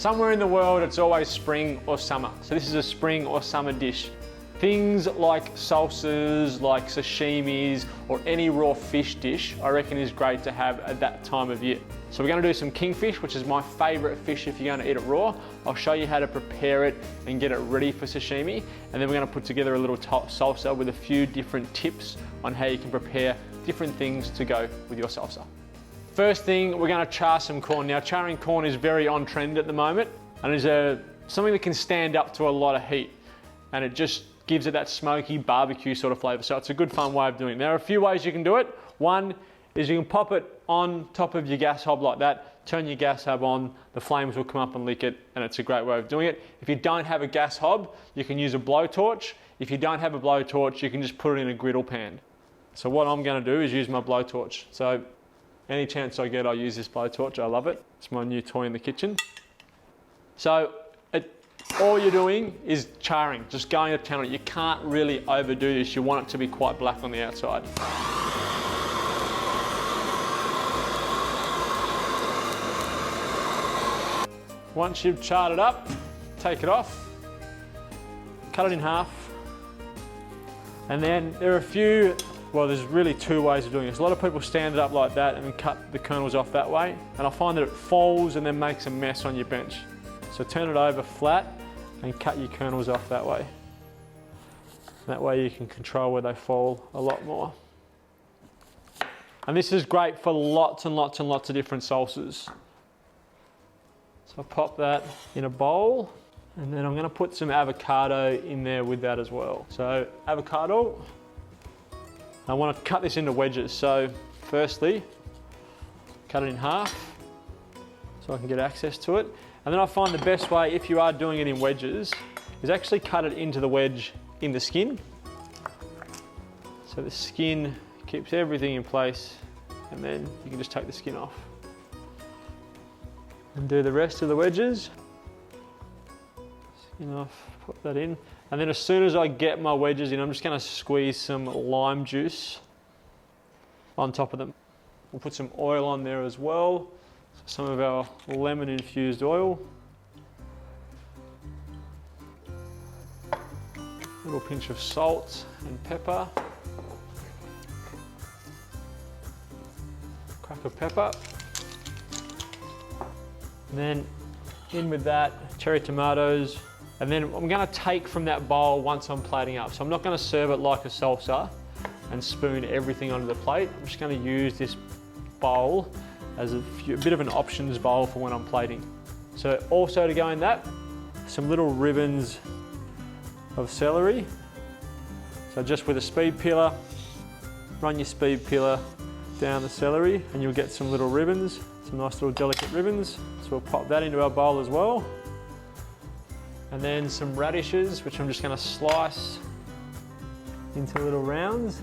Somewhere in the world, it's always spring or summer. So this is a spring or summer dish. Things like salsas, like sashimis, or any raw fish dish, I reckon is great to have at that time of year. So we're gonna do some kingfish, which is my favorite fish if you're gonna eat it raw. I'll show you how to prepare it and get it ready for sashimi. And then we're gonna put together a little salsa with a few different tips on how you can prepare different things to go with your salsa. First thing, we're gonna char some corn. Now, charring corn is very on trend at the moment, and is something that can stand up to a lot of heat. And it just gives it that smoky barbecue sort of flavor. So it's a good fun way of doing it. There are a few ways you can do it. One is you can pop it on top of your gas hob like that, turn your gas hob on, the flames will come up and lick it, and it's a great way of doing it. If you don't have a gas hob, you can use a blowtorch. If you don't have a blowtorch, you can just put it in a griddle pan. So what I'm gonna do is use my blowtorch. So any chance I get, I use this blowtorch, I love it. It's my new toy in the kitchen. So all you're doing is charring, just going to town on it. You can't really overdo this. You want it to be quite black on the outside. Once you've charred it up, take it off, cut it in half. And then there are a few, well, there's really two ways of doing this. A lot of people stand it up like that and cut the kernels off that way. And I find that it falls and then makes a mess on your bench. So turn it over flat and cut your kernels off that way. That way you can control where they fall a lot more. And this is great for lots and lots and lots of different salsas. So I pop that in a bowl, and then I'm gonna put some avocado in there with that as well. So avocado, I wanna cut this into wedges. So firstly, cut it in half so I can get access to it. And then I find the best way, if you are doing it in wedges, is actually cut it into the wedge in the skin. So the skin keeps everything in place, and then you can just take the skin off. And do the rest of the wedges. Skin off, put that in. And then as soon as I get my wedges in, I'm just gonna squeeze some lime juice on top of them. We'll put some oil on there as well. Some of our lemon infused oil. A little pinch of salt and pepper. Crack of pepper. And then in with that, cherry tomatoes. And then I'm gonna take from that bowl once I'm plating up. So I'm not gonna serve it like a salsa and spoon everything onto the plate. I'm just gonna use this bowl as a bit of an options bowl for when I'm plating. So also to go in that, some little ribbons of celery. So just with a speed peeler, run your speed peeler down the celery and you'll get some little ribbons, some nice little delicate ribbons. So we'll pop that into our bowl as well. And then some radishes, which I'm just gonna slice into little rounds.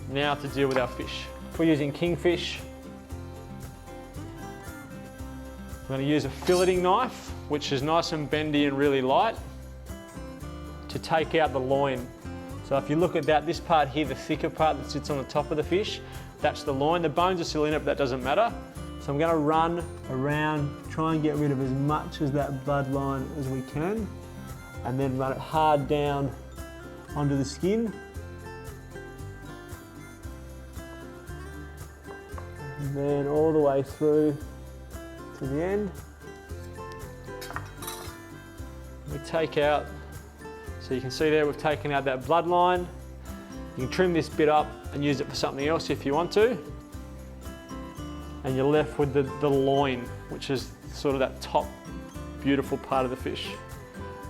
Now to deal with our fish. If we're using kingfish, I'm going to use a filleting knife, which is nice and bendy and really light, to take out the loin. So if you look at that, this part here, the thicker part that sits on the top of the fish, that's the loin. The bones are still in it, but that doesn't matter. So I'm going to run around, try and get rid of as much of that bloodline as we can, and then run it hard down onto the skin. And then all the way through to the end. We take out, so you can see there we've taken out that bloodline. You can trim this bit up and use it for something else if you want to. And you're left with the loin, which is sort of that top beautiful part of the fish.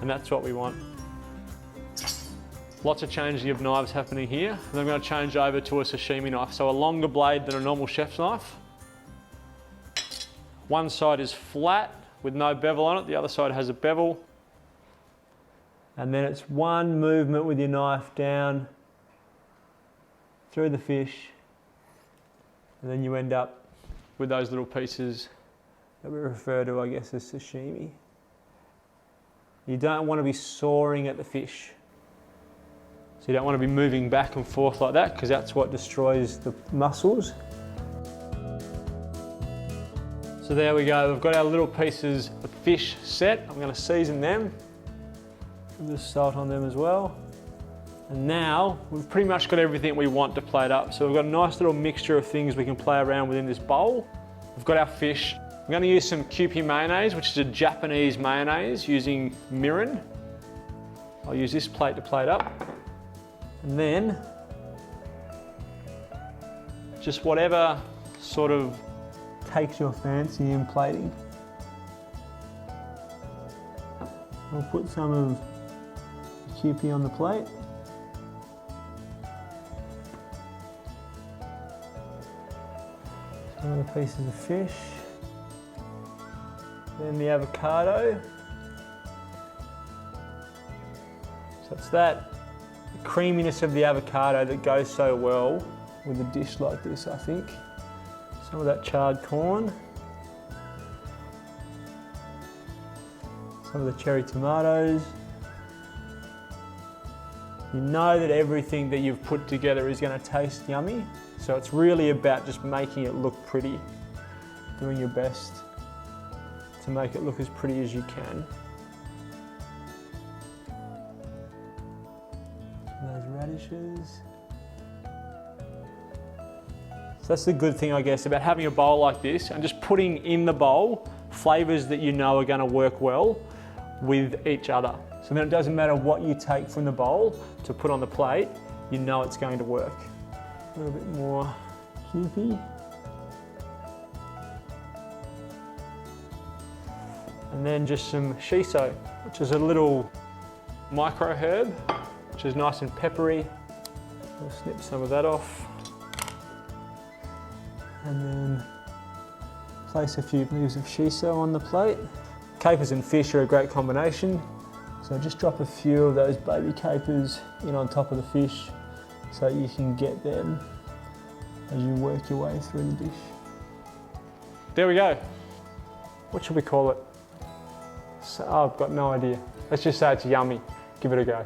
And that's what we want. Lots of changing of knives happening here. And I'm going to change over to a sashimi knife. So a longer blade than a normal chef's knife. One side is flat with no bevel on it. The other side has a bevel. And then it's one movement with your knife down through the fish. And then you end up with those little pieces that we refer to, I guess, as sashimi. You don't want to be sawing at the fish. So you don't want to be moving back and forth like that, because that's what destroys the muscles. So So there we go, we've got our little pieces of fish set. I'm gonna season them. Put the salt on them as well. And now we've pretty much got everything we want to plate up. So we've got a nice little mixture of things we can play around within this bowl. We've got our fish. I'm gonna use some Kewpie mayonnaise, which is a Japanese mayonnaise using mirin. I'll use this plate to plate up. And then, just whatever sort of takes your fancy in plating. I'll put some of the Kewpie on the plate. Some other pieces of fish. Then the avocado. So it's that creaminess of the avocado that goes so well with a dish like this, I think. Some of that charred corn. Some of the cherry tomatoes. You know that everything that you've put together is going to taste yummy. So it's really about just making it look pretty. Doing your best to make it look as pretty as you can. Those radishes. So that's the good thing, I guess, about having a bowl like this and just putting in the bowl flavors that you know are going to work well with each other. So then it doesn't matter what you take from the bowl to put on the plate, you know it's going to work. A little bit more Kewpie. And then just some shiso, which is a little micro herb, which is nice and peppery. I'll snip some of that off. And then place a few leaves of shiso on the plate. Capers and fish are a great combination. So just drop a few of those baby capers in on top of the fish so you can get them as you work your way through the dish. There we go. What should we call it? So, I've got no idea. Let's just say it's yummy. Give it a go.